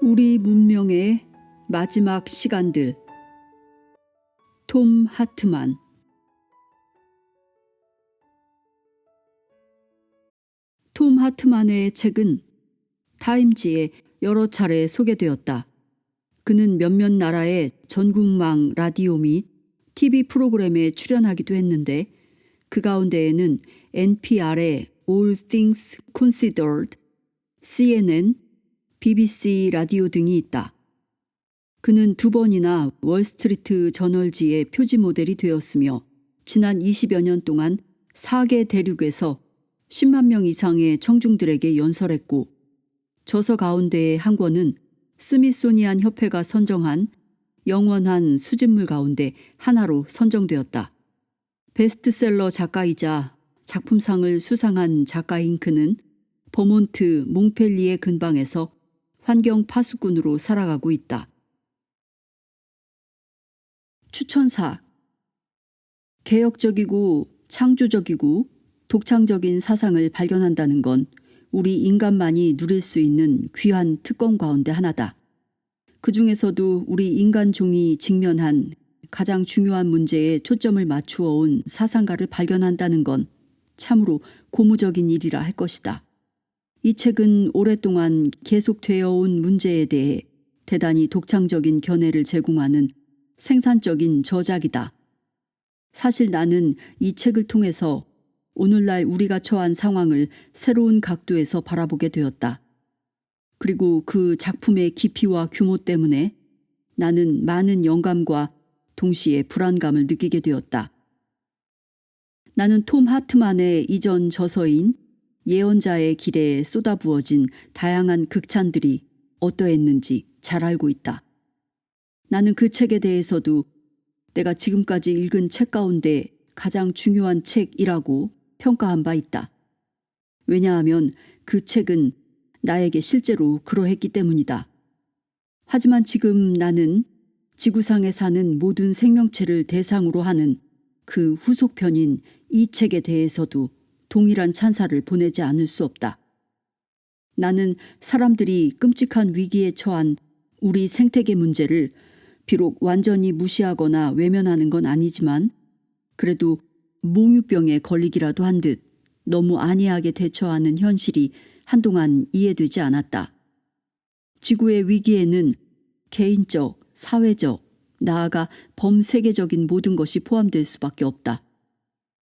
우리 문명의 마지막 시간들. 톰 하트만. 톰 하트만의 책은 타임지에 여러 차례 소개되었다. 그는 몇몇 나라의 전국망 라디오 및 TV 프로그램에 출연하기도 했는데 그 가운데에는 NPR의 All Things Considered, CNN, BBC 라디오 등이 있다. 그는 2번이나 월스트리트 저널지의 표지 모델이 되었으며 지난 20여 년 동안 4개 대륙에서 10만 명 이상의 청중들에게 연설했고 저서 가운데의 한 권은 스미소니안 협회가 선정한 영원한 수집물 가운데 하나로 선정되었다. 베스트셀러 작가이자 작품상을 수상한 작가인 그는 버몬트 몽펠리에 근방에서 환경 파수꾼으로 살아가고 있다. 추천사. 개혁적이고 창조적이고 독창적인 사상을 발견한다는 건 우리 인간만이 누릴 수 있는 귀한 특권 가운데 하나다. 그 중에서도 우리 인간종이 직면한 가장 중요한 문제에 초점을 맞추어 온 사상가를 발견한다는 건 참으로 고무적인 일이라 할 것이다. 이 책은 오랫동안 계속되어 온 문제에 대해 대단히 독창적인 견해를 제공하는 생산적인 저작이다. 사실 나는 이 책을 통해서 오늘날 우리가 처한 상황을 새로운 각도에서 바라보게 되었다. 그리고 그 작품의 깊이와 규모 때문에 나는 많은 영감과 동시에 불안감을 느끼게 되었다. 나는 톰 하트만의 이전 저서인 예언자의 길에 쏟아부어진 다양한 극찬들이 어떠했는지 잘 알고 있다. 나는 그 책에 대해서도 내가 지금까지 읽은 책 가운데 가장 중요한 책이라고 평가한 바 있다. 왜냐하면 그 책은 나에게 실제로 그러했기 때문이다. 하지만 지금 나는 지구상에 사는 모든 생명체를 대상으로 하는 그 후속편인 이 책에 대해서도 동일한 찬사를 보내지 않을 수 없다. 나는 사람들이 끔찍한 위기에 처한 우리 생태계 문제를 비록 완전히 무시하거나 외면하는 건 아니지만 그래도 몽유병에 걸리기라도 한 듯 너무 안이하게 대처하는 현실이 한동안 이해되지 않았다. 지구의 위기에는 개인적, 사회적, 나아가 범세계적인 모든 것이 포함될 수밖에 없다.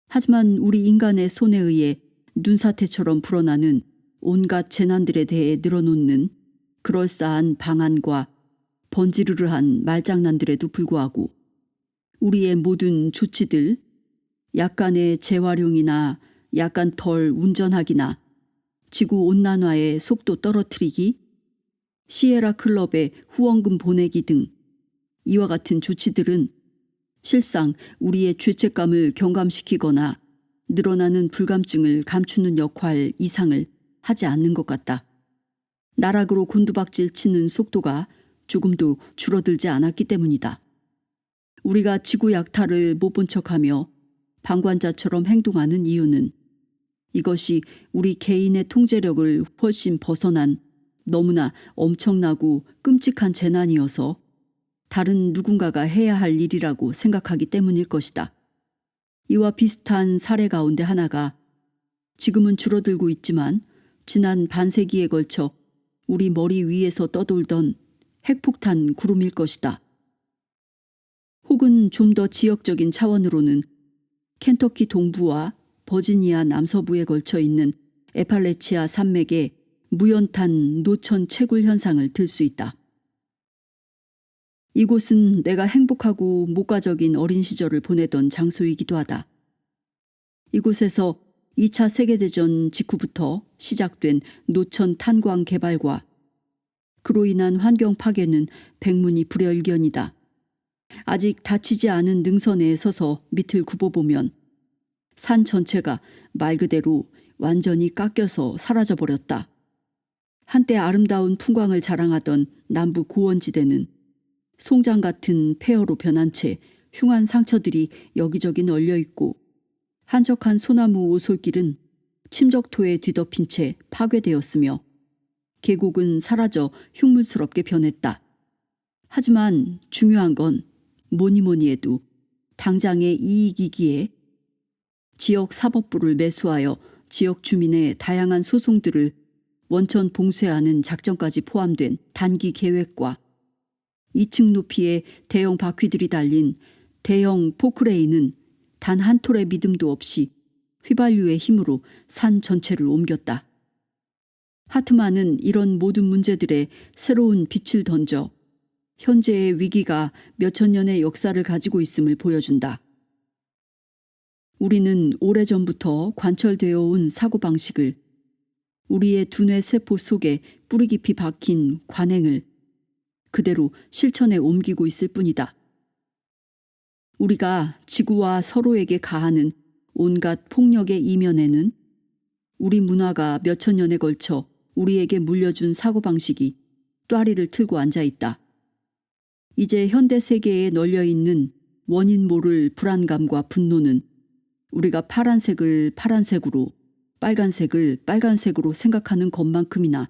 하지만 우리 인간의 손에 의해 눈사태처럼 불어나는 온갖 재난들에 대해 늘어놓는 그럴싸한 방안과 번지르르한 말장난들에도 불구하고 우리의 모든 조치들, 약간의 재활용이나 약간 덜 운전하기나 지구온난화의 속도 떨어뜨리기, 시에라 클럽에 후원금 보내기 등 이와 같은 조치들은 실상 우리의 죄책감을 경감시키거나 늘어나는 불감증을 감추는 역할 이상을 하지 않는 것 같다. 나락으로 곤두박질 치는 속도가 조금도 줄어들지 않았기 때문이다. 우리가 지구 약탈을 못 본 척하며 방관자처럼 행동하는 이유는 이것이 우리 개인의 통제력을 훨씬 벗어난 너무나 엄청나고 끔찍한 재난이어서 다른 누군가가 해야 할 일이라고 생각하기 때문일 것이다. 이와 비슷한 사례 가운데 하나가 지금은 줄어들고 있지만 지난 반세기에 걸쳐 우리 머리 위에서 떠돌던 핵폭탄 구름일 것이다. 혹은 좀 더 지역적인 차원으로는 켄터키 동부와 버지니아 남서부에 걸쳐 있는 에팔레치아 산맥의 무연탄 노천 채굴 현상을 들 수 있다. 이곳은 내가 행복하고 목가적인 어린 시절을 보내던 장소이기도 하다. 이곳에서 2차 세계대전 직후부터 시작된 노천 탄광 개발과 그로 인한 환경 파괴는 백문이 불여일견이다. 아직 닫히지 않은 능선에 서서 밑을 굽어보면 산 전체가 말 그대로 완전히 깎여서 사라져버렸다. 한때 아름다운 풍광을 자랑하던 남부 고원지대는 송장 같은 폐허로 변한 채 흉한 상처들이 여기저기 널려 있고 한적한 소나무 오솔길은 침적토에 뒤덮인 채 파괴되었으며 계곡은 사라져 흉물스럽게 변했다. 하지만 중요한 건 뭐니 해도 당장의 이익이기에 지역 사법부를 매수하여 지역 주민의 다양한 소송들을 원천 봉쇄하는 작전까지 포함된 단기 계획과 2층 높이의 대형 바퀴들이 달린 대형 포크레인은 단 한 톨의 믿음도 없이 휘발유의 힘으로 산 전체를 옮겼다. 하트만은 이런 모든 문제들에 새로운 빛을 던져 현재의 위기가 몇천 년의 역사를 가지고 있음을 보여준다. 우리는 오래전부터 관철되어 온 사고방식을, 우리의 두뇌 세포 속에 뿌리 깊이 박힌 관행을 그대로 실천에 옮기고 있을 뿐이다. 우리가 지구와 서로에게 가하는 온갖 폭력의 이면에는 우리 문화가 몇천 년에 걸쳐 우리에게 물려준 사고방식이 또아리를 틀고 앉아있다. 이제 현대 세계에 널려있는 원인 모를 불안감과 분노는 우리가 파란색을 파란색으로, 빨간색을 빨간색으로 생각하는 것만큼이나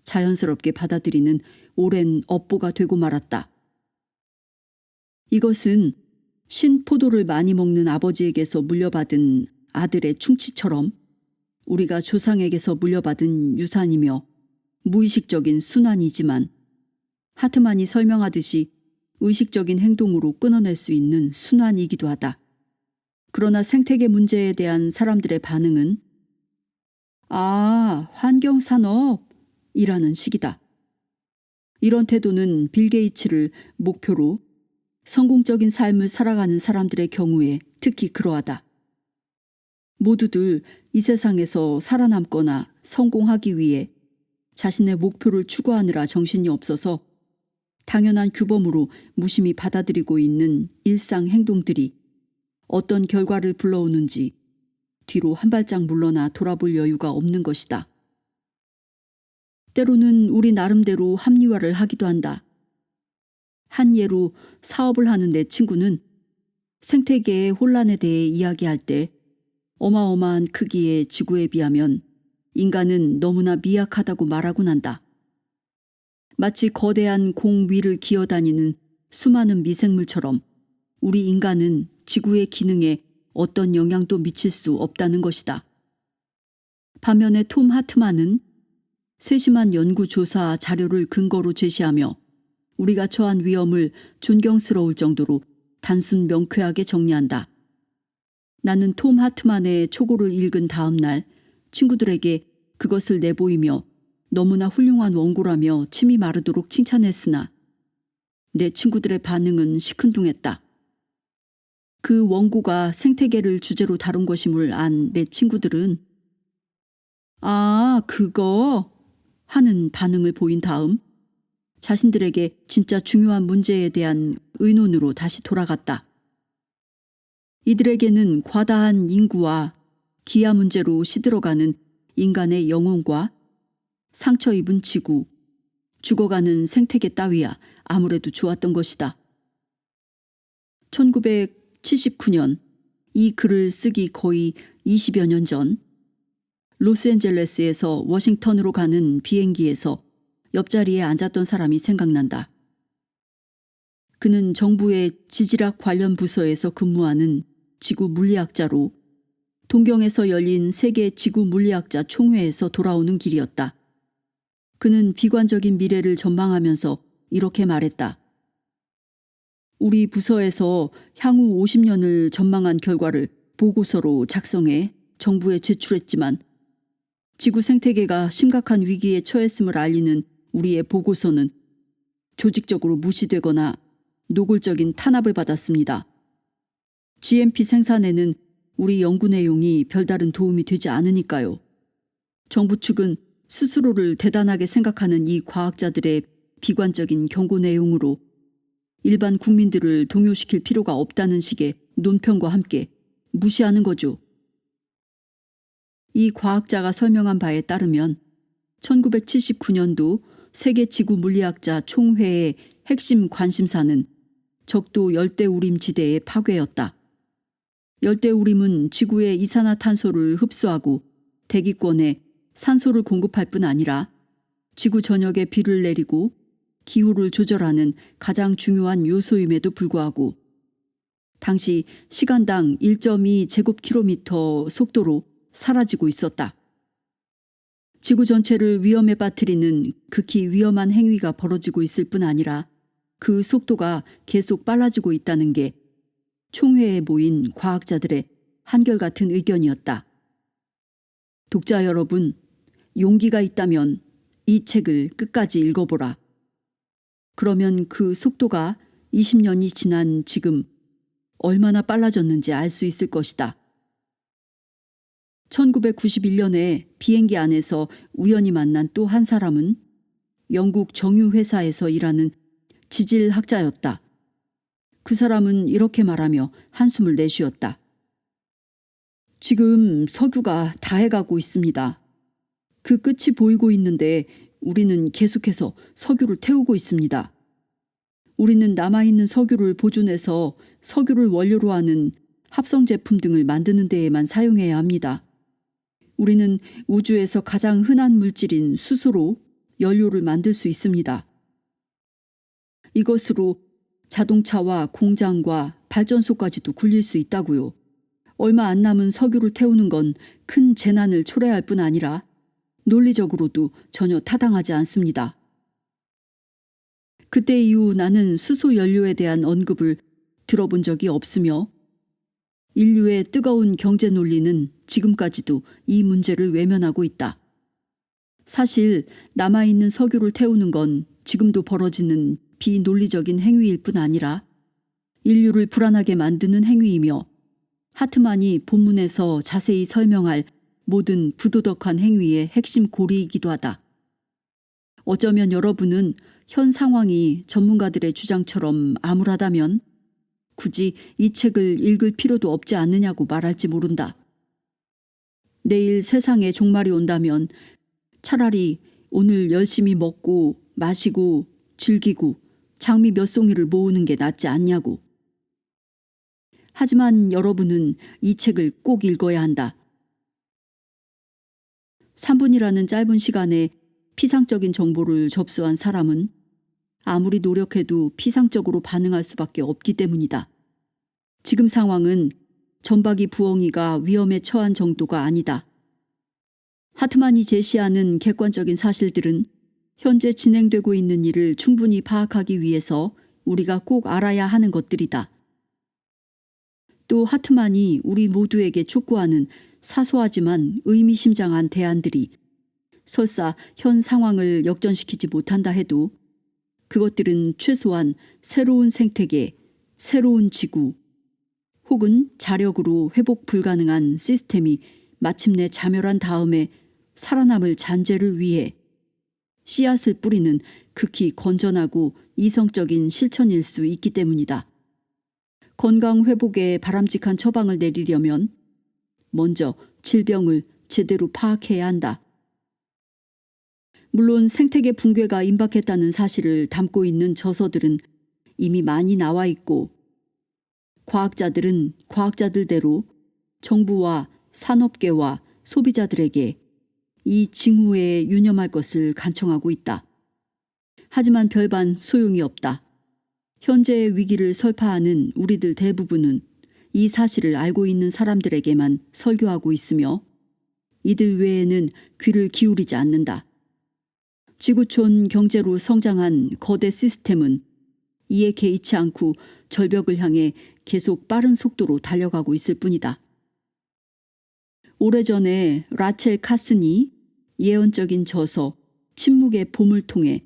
자연스럽게 받아들이는 오랜 업보가 되고 말았다. 이것은 신포도를 많이 먹는 아버지에게서 물려받은 아들의 충치처럼 우리가 조상에게서 물려받은 유산이며 무의식적인 순환이지만 하트만이 설명하듯이 의식적인 행동으로 끊어낼 수 있는 순환이기도 하다. 그러나 생태계 문제에 대한 사람들의 반응은 환경산업이라는 식이다. 이런 태도는 빌 게이츠를 목표로 성공적인 삶을 살아가는 사람들의 경우에 특히 그러하다. 모두들 이 세상에서 살아남거나 성공하기 위해 자신의 목표를 추구하느라 정신이 없어서 당연한 규범으로 무심히 받아들이고 있는 일상 행동들이 어떤 결과를 불러오는지 뒤로 한 발짝 물러나 돌아볼 여유가 없는 것이다. 때로는 우리 나름대로 합리화를 하기도 한다. 한 예로 사업을 하는 내 친구는 생태계의 혼란에 대해 이야기할 때 어마어마한 크기의 지구에 비하면 인간은 너무나 미약하다고 말하곤 한다. 마치 거대한 공 위를 기어다니는 수많은 미생물처럼 우리 인간은 지구의 기능에 어떤 영향도 미칠 수 없다는 것이다. 반면에 톰 하트만은 세심한 연구조사 자료를 근거로 제시하며 우리가 처한 위험을 존경스러울 정도로 단순 명쾌하게 정리한다. 나는 톰 하트만의 초고를 읽은 다음 날 친구들에게 그것을 내보이며 너무나 훌륭한 원고라며 침이 마르도록 칭찬했으나 내 친구들의 반응은 시큰둥했다. 그 원고가 생태계를 주제로 다룬 것임을 안 내 친구들은 그거 하는 반응을 보인 다음 자신들에게 진짜 중요한 문제에 대한 의논으로 다시 돌아갔다. 이들에게는 과다한 인구와 기아 문제로 시들어가는 인간의 영혼과 상처 입은 지구, 죽어가는 생태계 따위야 아무래도 좋았던 것이다. 1979년 이 글을 쓰기 거의 20여 년 전 로스앤젤레스에서 워싱턴으로 가는 비행기에서 옆자리에 앉았던 사람이 생각난다. 그는 정부의 지질학 관련 부서에서 근무하는 지구 물리학자로 동경에서 열린 세계 지구 물리학자 총회에서 돌아오는 길이었다. 그는 비관적인 미래를 전망하면서 이렇게 말했다. 우리 부서에서 향후 50년을 전망한 결과를 보고서로 작성해 정부에 제출했지만 지구 생태계가 심각한 위기에 처했음을 알리는 우리의 보고서는 조직적으로 무시되거나 노골적인 탄압을 받았습니다. GMP 생산에는 우리 연구 내용이 별다른 도움이 되지 않으니까요. 정부 측은 스스로를 대단하게 생각하는 이 과학자들의 비관적인 경고 내용으로 일반 국민들을 동요시킬 필요가 없다는 식의 논평과 함께 무시하는 거죠. 이 과학자가 설명한 바에 따르면 1979년도 세계지구물리학자 총회의 핵심 관심사는 적도 열대우림 지대의 파괴였다. 열대우림은 지구의 이산화탄소를 흡수하고 대기권에 산소를 공급할 뿐 아니라 지구 전역에 비를 내리고 기후를 조절하는 가장 중요한 요소임에도 불구하고 당시 시간당 1.2 제곱킬로미터 속도로 사라지고 있었다. 지구 전체를 위험에 빠뜨리는 극히 위험한 행위가 벌어지고 있을 뿐 아니라 그 속도가 계속 빨라지고 있다는 게 총회에 모인 과학자들의 한결같은 의견이었다. 독자 여러분, 용기가 있다면 이 책을 끝까지 읽어보라. 그러면 그 속도가 20년이 지난 지금 얼마나 빨라졌는지 알 수 있을 것이다. 1991년에 비행기 안에서 우연히 만난 또 한 사람은 영국 정유회사에서 일하는 지질학자였다. 그 사람은 이렇게 말하며 한숨을 내쉬었다. 지금 석유가 다해가고 있습니다. 그 끝이 보이고 있는데 우리는 계속해서 석유를 태우고 있습니다. 우리는 남아있는 석유를 보존해서 석유를 원료로 하는 합성 제품 등을 만드는 데에만 사용해야 합니다. 우리는 우주에서 가장 흔한 물질인 수소로 연료를 만들 수 있습니다. 이것으로 자동차와 공장과 발전소까지도 굴릴 수 있다고요. 얼마 안 남은 석유를 태우는 건 큰 재난을 초래할 뿐 아니라 논리적으로도 전혀 타당하지 않습니다. 그때 이후 나는 수소 연료에 대한 언급을 들어본 적이 없으며 인류의 뜨거운 경제 논리는 지금까지도 이 문제를 외면하고 있다. 사실 남아있는 석유를 태우는 건 지금도 벌어지는 비논리적인 행위일 뿐 아니라 인류를 불안하게 만드는 행위이며 하트만이 본문에서 자세히 설명할 모든 부도덕한 행위의 핵심 고리이기도 하다. 어쩌면 여러분은 현 상황이 전문가들의 주장처럼 암울하다면 굳이 이 책을 읽을 필요도 없지 않느냐고 말할지 모른다. 내일 세상에 종말이 온다면 차라리 오늘 열심히 먹고 마시고 즐기고 장미 몇 송이를 모으는 게 낫지 않냐고. 하지만 여러분은 이 책을 꼭 읽어야 한다. 3분이라는 짧은 시간에 피상적인 정보를 접수한 사람은 아무리 노력해도 피상적으로 반응할 수밖에 없기 때문이다. 지금 상황은 전박이 부엉이가 위험에 처한 정도가 아니다. 하트만이 제시하는 객관적인 사실들은 현재 진행되고 있는 일을 충분히 파악하기 위해서 우리가 꼭 알아야 하는 것들이다. 또 하트만이 우리 모두에게 촉구하는 사소하지만 의미심장한 대안들이 설사 현 상황을 역전시키지 못한다 해도 그것들은 최소한 새로운 생태계, 새로운 지구, 혹은 자력으로 회복 불가능한 시스템이 마침내 자멸한 다음에 살아남을 잔재를 위해 씨앗을 뿌리는 극히 건전하고 이성적인 실천일 수 있기 때문이다. 건강 회복에 바람직한 처방을 내리려면 먼저 질병을 제대로 파악해야 한다. 물론 생태계 붕괴가 임박했다는 사실을 담고 있는 저서들은 이미 많이 나와 있고 과학자들은 과학자들대로 정부와 산업계와 소비자들에게 이 징후에 유념할 것을 간청하고 있다. 하지만 별반 소용이 없다. 현재의 위기를 설파하는 우리들 대부분은 이 사실을 알고 있는 사람들에게만 설교하고 있으며 이들 외에는 귀를 기울이지 않는다. 지구촌 경제로 성장한 거대 시스템은 이에 개의치 않고 절벽을 향해 계속 빠른 속도로 달려가고 있을 뿐이다. 오래전에 라첼 카슨이 예언적인 저서 침묵의 봄을 통해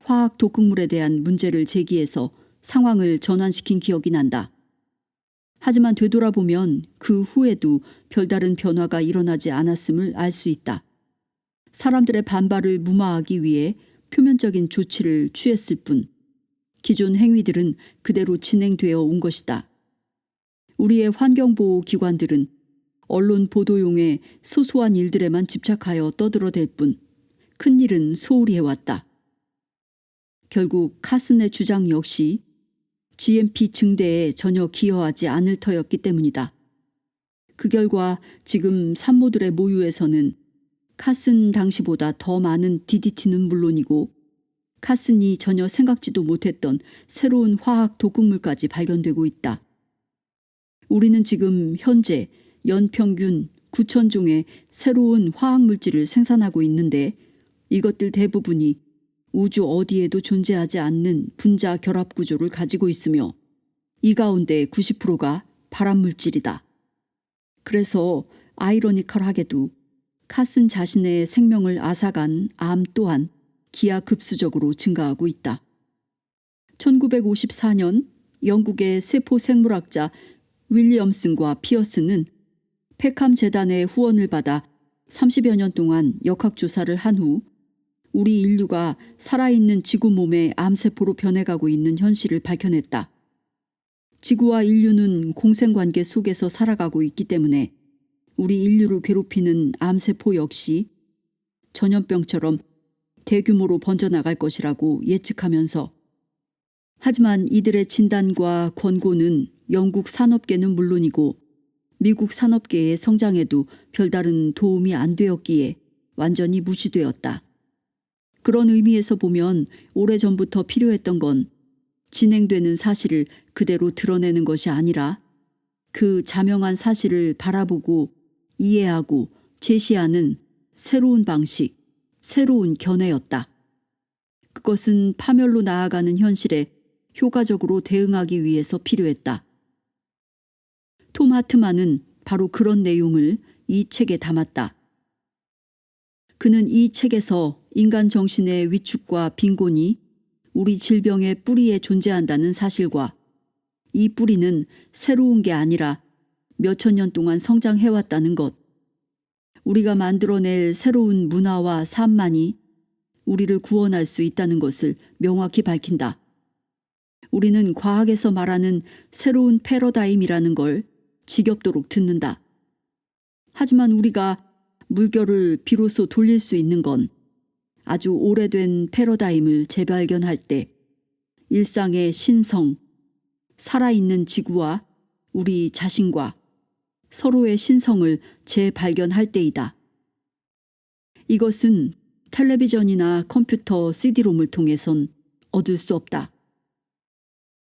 화학 독극물에 대한 문제를 제기해서 상황을 전환시킨 기억이 난다. 하지만 되돌아보면 그 후에도 별다른 변화가 일어나지 않았음을 알 수 있다. 사람들의 반발을 무마하기 위해 표면적인 조치를 취했을 뿐 기존 행위들은 그대로 진행되어 온 것이다. 우리의 환경보호 기관들은 언론 보도용의 소소한 일들에만 집착하여 떠들어댈 뿐 큰일은 소홀히 해왔다. 결국 카슨의 주장 역시 GMP 증대에 전혀 기여하지 않을 터였기 때문이다. 그 결과 지금 산모들의 모유에서는 카슨 당시보다 더 많은 DDT는 물론이고 카슨이 전혀 생각지도 못했던 새로운 화학 독극물까지 발견되고 있다. 우리는 지금 현재 연평균 9,000종의 새로운 화학물질을 생산하고 있는데 이것들 대부분이 우주 어디에도 존재하지 않는 분자 결합 구조를 가지고 있으며 이 가운데 90%가 발암물질이다. 그래서 아이러니컬하게도 카슨 자신의 생명을 앗아간 암 또한 기하급수적으로 증가하고 있다. 1954년 영국의 세포생물학자 윌리엄슨과 피어스는 폐캄 재단의 후원을 받아 30여 년 동안 역학조사를 한 후 우리 인류가 살아있는 지구 몸의 암세포로 변해가고 있는 현실을 밝혀냈다. 지구와 인류는 공생관계 속에서 살아가고 있기 때문에 우리 인류를 괴롭히는 암세포 역시 전염병처럼 대규모로 번져나갈 것이라고 예측하면서 하지만 이들의 진단과 권고는 영국 산업계는 물론이고 미국 산업계의 성장에도 별다른 도움이 안 되었기에 완전히 무시되었다. 그런 의미에서 보면 오래전부터 필요했던 건 진행되는 사실을 그대로 드러내는 것이 아니라 그 자명한 사실을 바라보고 이해하고 제시하는 새로운 방식, 새로운 견해였다. 그것은 파멸로 나아가는 현실에 효과적으로 대응하기 위해서 필요했다. 톰 하트만은 바로 그런 내용을 이 책에 담았다. 그는 이 책에서 인간 정신의 위축과 빈곤이 우리 질병의 뿌리에 존재한다는 사실과 이 뿌리는 새로운 게 아니라 몇천 년 동안 성장해왔다는 것, 우리가 만들어낼 새로운 문화와 삶만이 우리를 구원할 수 있다는 것을 명확히 밝힌다. 우리는 과학에서 말하는 새로운 패러다임이라는 걸 지겹도록 듣는다. 하지만 우리가 물결을 비로소 돌릴 수 있는 건 아주 오래된 패러다임을 재발견할 때 일상의 신성, 살아있는 지구와 우리 자신과 서로의 신성을 재발견할 때이다. 이것은 텔레비전이나 컴퓨터 CD롬을 통해선 얻을 수 없다.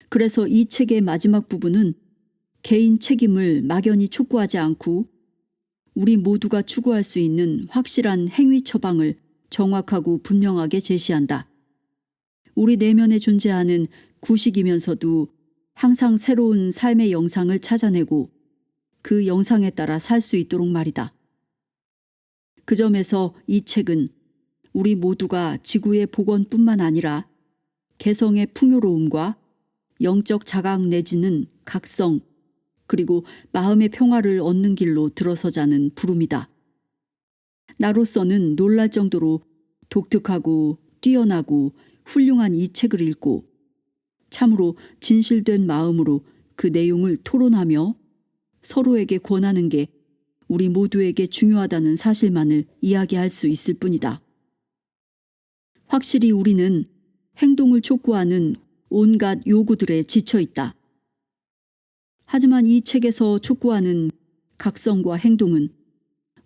그래서 이 책의 마지막 부분은 개인 책임을 막연히 촉구하지 않고 우리 모두가 추구할 수 있는 확실한 행위 처방을 정확하고 분명하게 제시한다. 우리 내면에 존재하는 구식이면서도 항상 새로운 삶의 영상을 찾아내고 그 영상에 따라 살 수 있도록 말이다. 그 점에서 이 책은 우리 모두가 지구의 복원뿐만 아니라 개성의 풍요로움과 영적 자각 내지는 각성 그리고 마음의 평화를 얻는 길로 들어서자는 부름이다. 나로서는 놀랄 정도로 독특하고 뛰어나고 훌륭한 이 책을 읽고 참으로 진실된 마음으로 그 내용을 토론하며 서로에게 권하는 게 우리 모두에게 중요하다는 사실만을 이야기할 수 있을 뿐이다. 확실히 우리는 행동을 촉구하는 온갖 요구들에 지쳐 있다. 하지만 이 책에서 촉구하는 각성과 행동은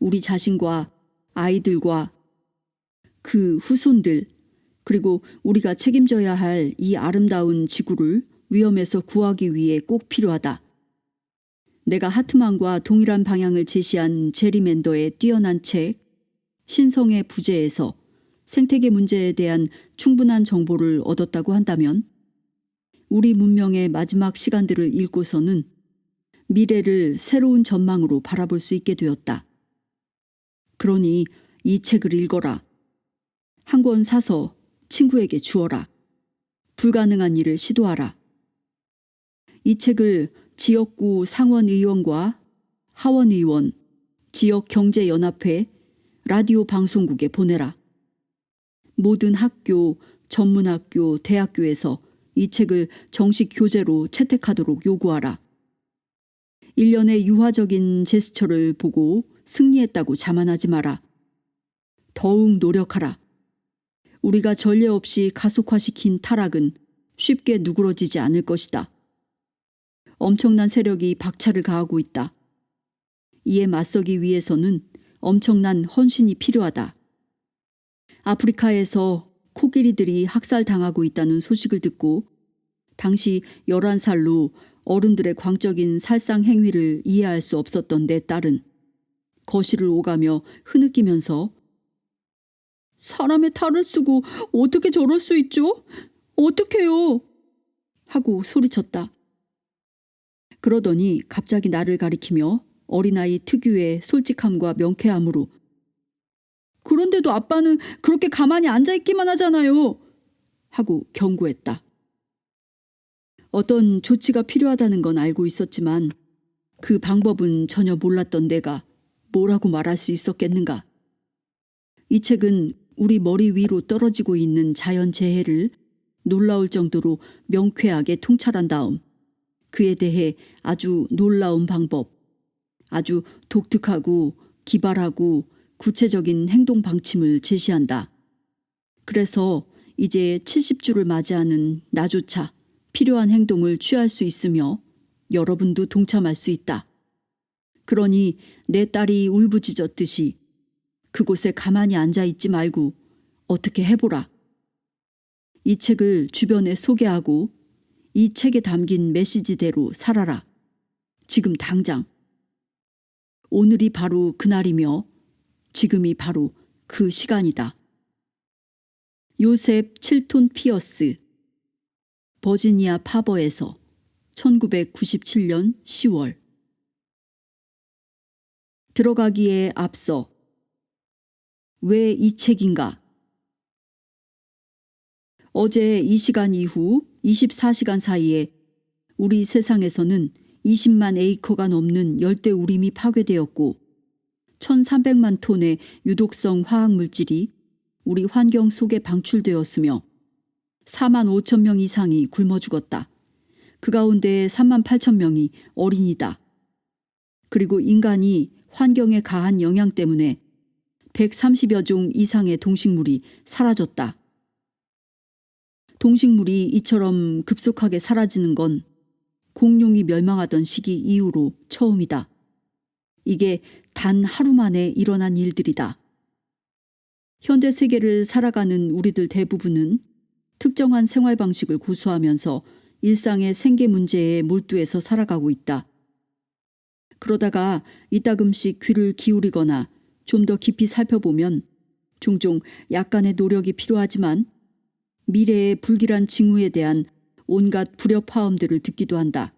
우리 자신과 아이들과 그 후손들 그리고 우리가 책임져야 할 이 아름다운 지구를 위험에서 구하기 위해 꼭 필요하다. 내가 하트만과 동일한 방향을 제시한 제리 맨더의 뛰어난 책 신성의 부재에서 생태계 문제에 대한 충분한 정보를 얻었다고 한다면 우리 문명의 마지막 시간들을 읽고서는 미래를 새로운 전망으로 바라볼 수 있게 되었다. 그러니 이 책을 읽어라. 한 권 사서 친구에게 주어라. 불가능한 일을 시도하라. 이 책을 지역구 상원의원과 하원의원, 지역경제연합회, 라디오 방송국에 보내라. 모든 학교, 전문학교, 대학교에서 이 책을 정식 교재로 채택하도록 요구하라. 1년의 유화적인 제스처를 보고 승리했다고 자만하지 마라. 더욱 노력하라. 우리가 전례 없이 가속화시킨 타락은 쉽게 누그러지지 않을 것이다. 엄청난 세력이 박차를 가하고 있다. 이에 맞서기 위해서는 엄청난 헌신이 필요하다. 아프리카에서 코끼리들이 학살당하고 있다는 소식을 듣고 당시 11살로 어른들의 광적인 살상 행위를 이해할 수 없었던 내 딸은 거실을 오가며 흐느끼면서 사람의 탈을 쓰고 어떻게 저럴 수 있죠? 어떡해요? 하고 소리쳤다. 그러더니 갑자기 나를 가리키며 어린아이 특유의 솔직함과 명쾌함으로 그런데도 아빠는 그렇게 가만히 앉아있기만 하잖아요. 하고 경고했다. 어떤 조치가 필요하다는 건 알고 있었지만 그 방법은 전혀 몰랐던 내가 뭐라고 말할 수 있었겠는가. 이 책은 우리 머리 위로 떨어지고 있는 자연재해를 놀라울 정도로 명쾌하게 통찰한 다음 그에 대해 아주 놀라운 방법, 아주 독특하고 기발하고 구체적인 행동 방침을 제시한다. 그래서 이제 70주를 맞이하는 나조차 필요한 행동을 취할 수 있으며 여러분도 동참할 수 있다. 그러니 내 딸이 울부짖었듯이 그곳에 가만히 앉아있지 말고 어떻게 해보라. 이 책을 주변에 소개하고 이 책에 담긴 메시지대로 살아라. 지금 당장. 오늘이 바로 그날이며 지금이 바로 그 시간이다. 요셉 칠톤 피어스, 버지니아 파버에서 1997년 10월. 들어가기에 앞서 왜 이 책인가? 어제 이 시간 이후 24시간 사이에 우리 세상에서는 20만 에이커가 넘는 열대우림이 파괴되었고 1300만 톤의 유독성 화학물질이 우리 환경 속에 방출되었으며 4만 5천 명 이상이 굶어 죽었다. 그 가운데 3만 8천 명이 어린이다. 그리고 인간이 환경에 가한 영향 때문에 130여 종 이상의 동식물이 사라졌다. 동식물이 이처럼 급속하게 사라지는 건 공룡이 멸망하던 시기 이후로 처음이다. 이게 단 하루 만에 일어난 일들이다. 현대 세계를 살아가는 우리들 대부분은 특정한 생활 방식을 고수하면서 일상의 생계 문제에 몰두해서 살아가고 있다. 그러다가 이따금씩 귀를 기울이거나 좀 더 깊이 살펴보면 종종 약간의 노력이 필요하지만 미래의 불길한 징후에 대한 온갖 불협화음들을 듣기도 한다.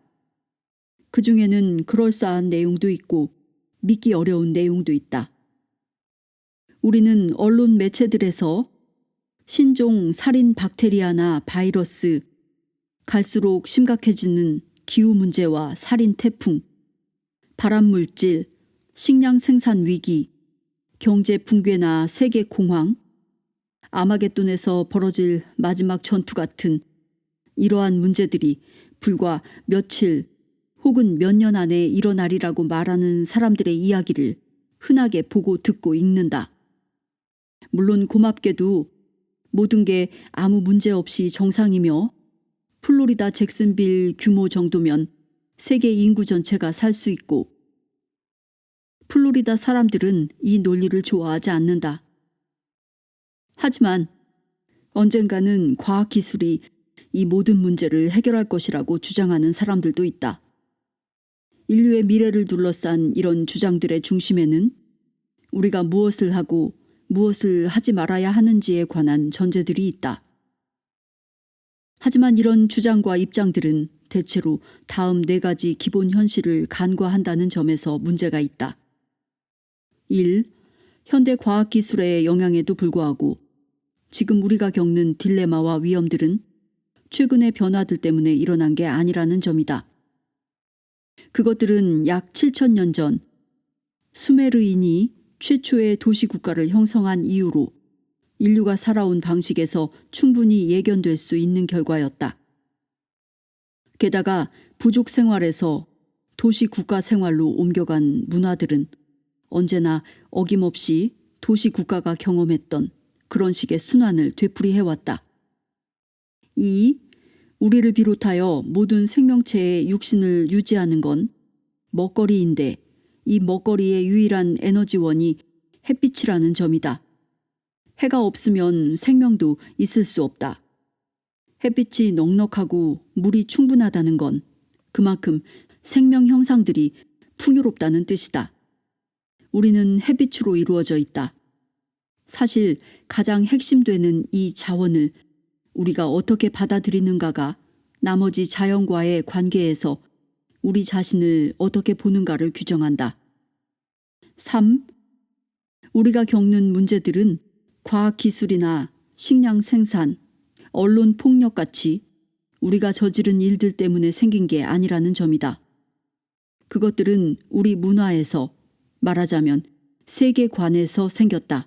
그 중에는 그럴싸한 내용도 있고 믿기 어려운 내용도 있다. 우리는 언론 매체들에서 신종 살인 박테리아나 바이러스, 갈수록 심각해지는 기후 문제와 살인 태풍, 발암물질, 식량 생산 위기, 경제 붕괴나 세계 공황, 아마겟돈에서 벌어질 마지막 전투 같은 이러한 문제들이 불과 며칠 혹은 몇 년 안에 일어나리라고 말하는 사람들의 이야기를 흔하게 보고 듣고 읽는다. 물론 고맙게도 모든 게 아무 문제 없이 정상이며 플로리다 잭슨빌 규모 정도면 세계 인구 전체가 살 수 있고 플로리다 사람들은 이 논리를 좋아하지 않는다. 하지만 언젠가는 과학기술이 이 모든 문제를 해결할 것이라고 주장하는 사람들도 있다. 인류의 미래를 둘러싼 이런 주장들의 중심에는 우리가 무엇을 하고 무엇을 하지 말아야 하는지에 관한 전제들이 있다. 하지만 이런 주장과 입장들은 대체로 다음 4가지 기본 현실을 간과한다는 점에서 문제가 있다. 1. 현대 과학기술의 영향에도 불구하고 지금 우리가 겪는 딜레마와 위험들은 최근의 변화들 때문에 일어난 게 아니라는 점이다. 그것들은 약 7,000년 전 수메르인이 최초의 도시국가를 형성한 이후로 인류가 살아온 방식에서 충분히 예견될 수 있는 결과였다. 게다가 부족 생활에서 도시국가 생활로 옮겨간 문화들은 언제나 어김없이 도시국가가 경험했던 그런 식의 순환을 되풀이해왔다. 2. 우리를 비롯하여 모든 생명체의 육신을 유지하는 건 먹거리인데 이 먹거리의 유일한 에너지원이 햇빛이라는 점이다. 해가 없으면 생명도 있을 수 없다. 햇빛이 넉넉하고 물이 충분하다는 건 그만큼 생명 형상들이 풍요롭다는 뜻이다. 우리는 햇빛으로 이루어져 있다. 사실 가장 핵심되는 이 자원을 우리가 어떻게 받아들이는가가 나머지 자연과의 관계에서 우리 자신을 어떻게 보는가를 규정한다. 3. 우리가 겪는 문제들은 과학기술이나 식량 생산, 언론 폭력같이 우리가 저지른 일들 때문에 생긴 게 아니라는 점이다. 그것들은 우리 문화에서, 말하자면 세계관에서 생겼다.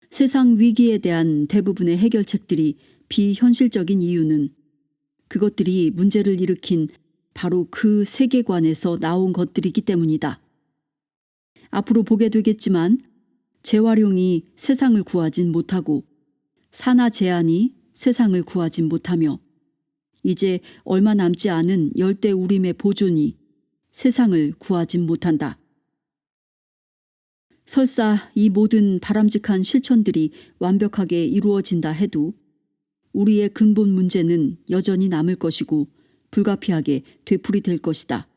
세상 위기에 대한 대부분의 해결책들이 비현실적인 이유는 그것들이 문제를 일으킨 바로 그 세계관에서 나온 것들이기 때문이다. 앞으로 보게 되겠지만 재활용이 세상을 구하진 못하고 산화 제한이 세상을 구하진 못하며 이제 얼마 남지 않은 열대우림의 보존이 세상을 구하진 못한다. 설사 이 모든 바람직한 실천들이 완벽하게 이루어진다 해도 우리의 근본 문제는 여전히 남을 것이고 불가피하게 되풀이될 것이다.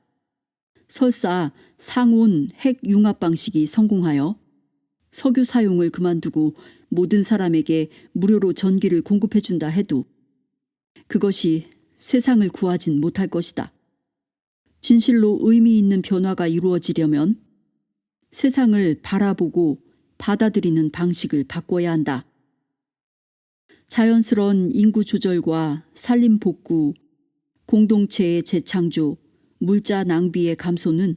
설사 상온 핵 융합 방식이 성공하여 석유 사용을 그만두고 모든 사람에게 무료로 전기를 공급해준다 해도 그것이 세상을 구하진 못할 것이다. 진실로 의미 있는 변화가 이루어지려면 세상을 바라보고 받아들이는 방식을 바꿔야 한다. 자연스러운 인구 조절과 산림 복구, 공동체의 재창조, 물자 낭비의 감소는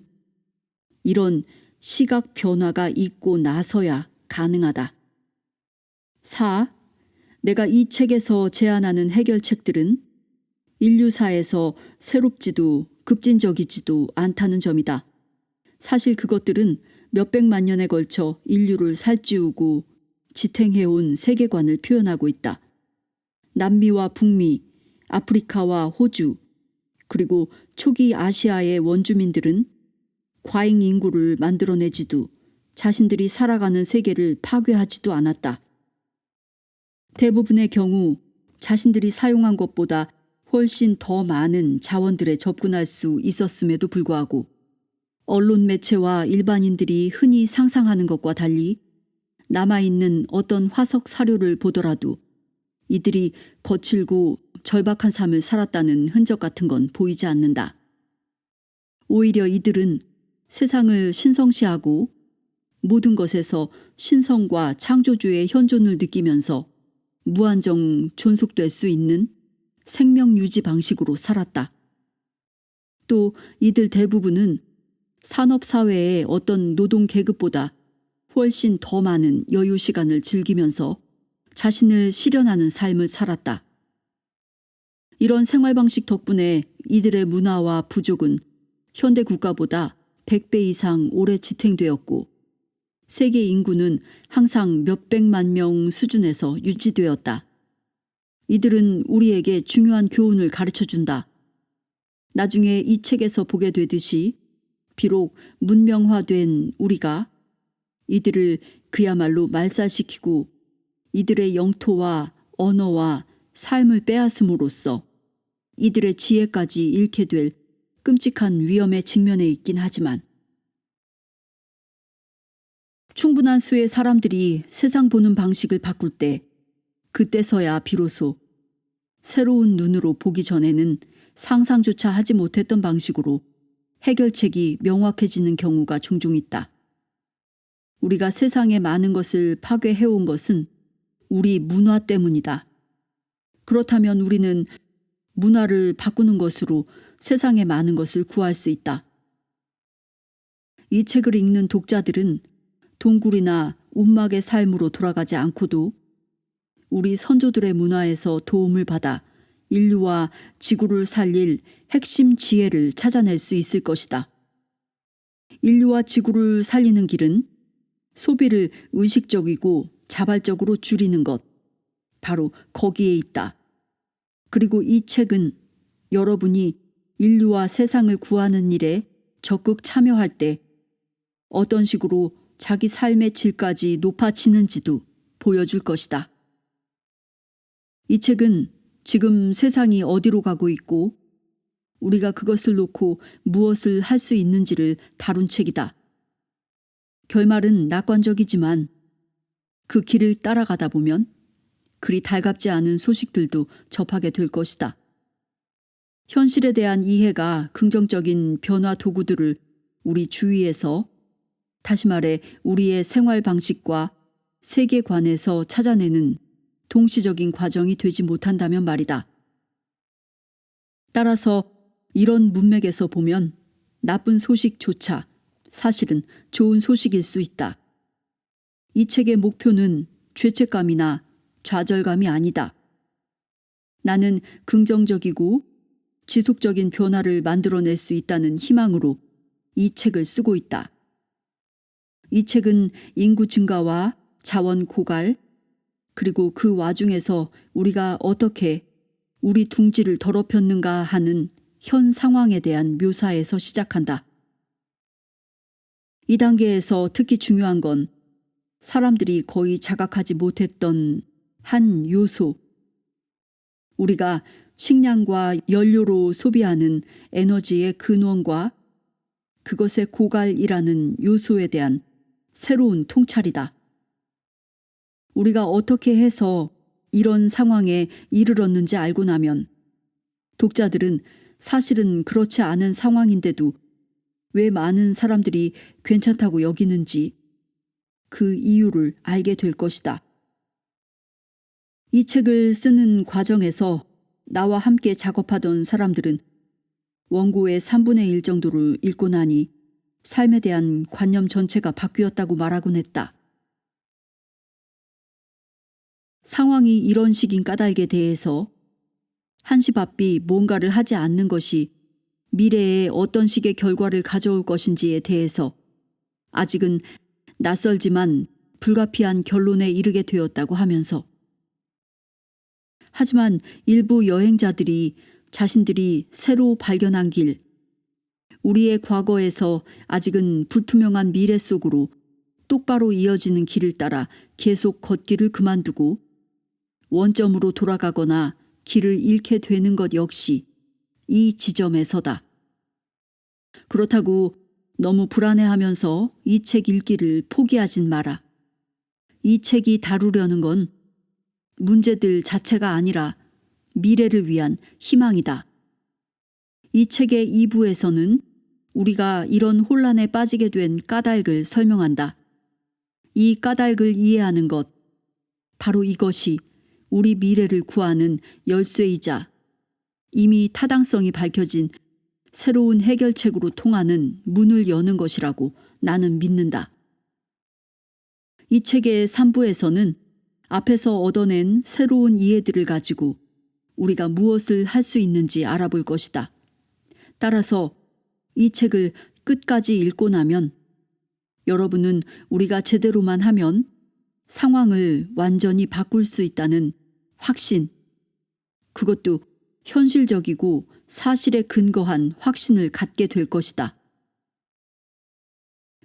이런 시각 변화가 있고 나서야 가능하다. 4. 내가 이 책에서 제안하는 해결책들은 인류사에서 새롭지도 급진적이지도 않다는 점이다. 사실 그것들은 몇백만 년에 걸쳐 인류를 살찌우고 지탱해온 세계관을 표현하고 있다. 남미와 북미, 아프리카와 호주, 그리고 초기 아시아의 원주민들은 과잉 인구를 만들어내지도 자신들이 살아가는 세계를 파괴하지도 않았다. 대부분의 경우 자신들이 사용한 것보다 훨씬 더 많은 자원들에 접근할 수 있었음에도 불구하고 언론 매체와 일반인들이 흔히 상상하는 것과 달리 남아있는 어떤 화석 사료를 보더라도 이들이 거칠고 절박한 삶을 살았다는 흔적 같은 건 보이지 않는다. 오히려 이들은 세상을 신성시하고 모든 것에서 신성과 창조주의 현존을 느끼면서 무한정 존속될 수 있는 생명 유지 방식으로 살았다. 또 이들 대부분은 산업사회의 어떤 노동 계급보다 훨씬 더 많은 여유 시간을 즐기면서 자신을 실현하는 삶을 살았다. 이런 생활 방식 덕분에 이들의 문화와 부족은 현대 국가보다 100배 이상 오래 지탱되었고 세계 인구는 항상 몇백만 명 수준에서 유지되었다. 이들은 우리에게 중요한 교훈을 가르쳐준다. 나중에 이 책에서 보게 되듯이 비록 문명화된 우리가 이들을 그야말로 말살시키고 이들의 영토와 언어와 삶을 빼앗음으로써 이들의 지혜까지 잃게 될 끔찍한 위험에 직면해 있긴 하지만 충분한 수의 사람들이 세상 보는 방식을 바꿀 때 그때서야 비로소 새로운 눈으로 보기 전에는 상상조차 하지 못했던 방식으로 해결책이 명확해지는 경우가 종종 있다. 우리가 세상의 많은 것을 파괴해온 것은 우리 문화 때문이다. 그렇다면 우리는 문화를 바꾸는 것으로 세상의 많은 것을 구할 수 있다. 이 책을 읽는 독자들은 동굴이나 움막의 삶으로 돌아가지 않고도 우리 선조들의 문화에서 도움을 받아 인류와 지구를 살릴 핵심 지혜를 찾아낼 수 있을 것이다. 인류와 지구를 살리는 길은 소비를 의식적이고 자발적으로 줄이는 것, 바로 거기에 있다. 그리고 이 책은 여러분이 인류와 세상을 구하는 일에 적극 참여할 때 어떤 식으로 자기 삶의 질까지 높아지는지도 보여줄 것이다. 이 책은 지금 세상이 어디로 가고 있고 우리가 그것을 놓고 무엇을 할 수 있는지를 다룬 책이다. 결말은 낙관적이지만 그 길을 따라가다 보면 그리 달갑지 않은 소식들도 접하게 될 것이다. 현실에 대한 이해가 긍정적인 변화 도구들을 우리 주위에서, 다시 말해 우리의 생활 방식과 세계관에서 찾아내는 동시적인 과정이 되지 못한다면 말이다. 따라서 이런 문맥에서 보면 나쁜 소식조차 사실은 좋은 소식일 수 있다. 이 책의 목표는 죄책감이나 좌절감이 아니다. 나는 긍정적이고 지속적인 변화를 만들어낼 수 있다는 희망으로 이 책을 쓰고 있다. 이 책은 인구 증가와 자원 고갈, 그리고 그 와중에서 우리가 어떻게 우리 둥지를 더럽혔는가 하는 현 상황에 대한 묘사에서 시작한다. 이 단계에서 특히 중요한 건 사람들이 거의 자각하지 못했던 한 요소, 우리가 식량과 연료로 소비하는 에너지의 근원과 그것의 고갈이라는 요소에 대한 새로운 통찰이다. 우리가 어떻게 해서 이런 상황에 이르렀는지 알고 나면 독자들은 사실은 그렇지 않은 상황인데도 왜 많은 사람들이 괜찮다고 여기는지 그 이유를 알게 될 것이다. 이 책을 쓰는 과정에서 나와 함께 작업하던 사람들은 원고의 3분의 1 정도를 읽고 나니 삶에 대한 관념 전체가 바뀌었다고 말하곤 했다. 상황이 이런 식인 까닭에 대해서 한시바삐 뭔가를 하지 않는 것이 미래에 어떤 식의 결과를 가져올 것인지에 대해서 아직은 낯설지만 불가피한 결론에 이르게 되었다고 하면서, 하지만 일부 여행자들이 자신들이 새로 발견한 길, 우리의 과거에서 아직은 불투명한 미래 속으로 똑바로 이어지는 길을 따라 계속 걷기를 그만두고 원점으로 돌아가거나 길을 잃게 되는 것 역시 이 지점에서다. 그렇다고 너무 불안해하면서 이 책 읽기를 포기하진 마라. 이 책이 다루려는 건 문제들 자체가 아니라 미래를 위한 희망이다. 이 책의 2부에서는 우리가 이런 혼란에 빠지게 된 까닭을 설명한다. 이 까닭을 이해하는 것, 바로 이것이 우리 미래를 구하는 열쇠이자 이미 타당성이 밝혀진 새로운 해결책으로 통하는 문을 여는 것이라고 나는 믿는다. 이 책의 3부에서는 앞에서 얻어낸 새로운 이해들을 가지고 우리가 무엇을 할 수 있는지 알아볼 것이다. 따라서 이 책을 끝까지 읽고 나면 여러분은 우리가 제대로만 하면 상황을 완전히 바꿀 수 있다는 확신, 그것도 현실적이고 사실에 근거한 확신을 갖게 될 것이다.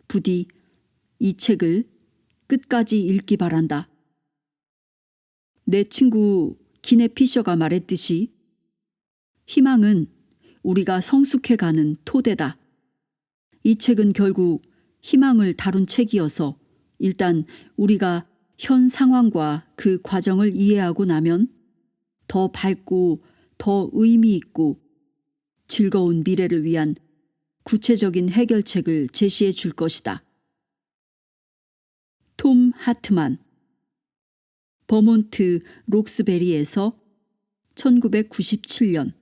부디 이 책을 끝까지 읽기 바란다. 내 친구 기네 피셔가 말했듯이 희망은 우리가 성숙해가는 토대다. 이 책은 결국 희망을 다룬 책이어서 일단 우리가 현 상황과 그 과정을 이해하고 나면 더 밝고 더 의미 있고 즐거운 미래를 위한 구체적인 해결책을 제시해 줄 것이다. 톰 하트만, 버몬트 록스베리에서 1997년